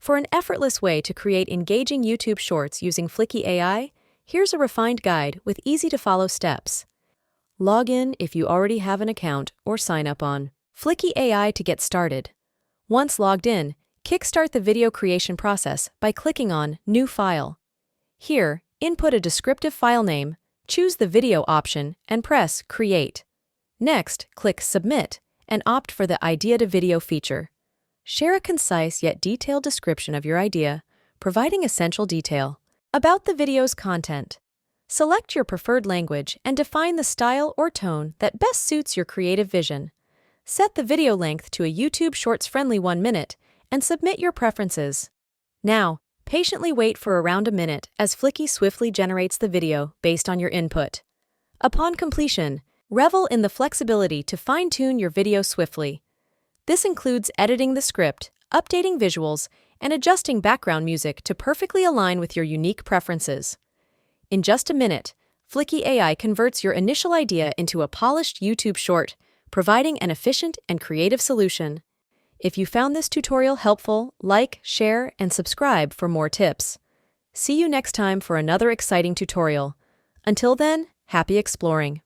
For an effortless way to create engaging YouTube Shorts using Fliki AI, here's a refined guide with easy-to-follow steps. Log in if you already have an account or sign up on Fliki AI to get started. Once logged in, kickstart the video creation process by clicking on New File. Here, input a descriptive file name, choose the video option, and press Create. Next, click Submit and opt for the Idea to Video feature. Share a concise yet detailed description of your idea, providing essential detail about the video's content. Select your preferred language and define the style or tone that best suits your creative vision. Set the video length to a YouTube Shorts-friendly 1 minute and submit your preferences. Now, patiently wait for around a minute as Fliki swiftly generates the video based on your input. Upon completion, revel in the flexibility to fine-tune your video swiftly. This includes editing the script, updating visuals, and adjusting background music to perfectly align with your unique preferences. In just a minute, Fliki AI converts your initial idea into a polished YouTube short, providing an efficient and creative solution. If you found this tutorial helpful, like, share, and subscribe for more tips. See you next time for another exciting tutorial. Until then, happy exploring!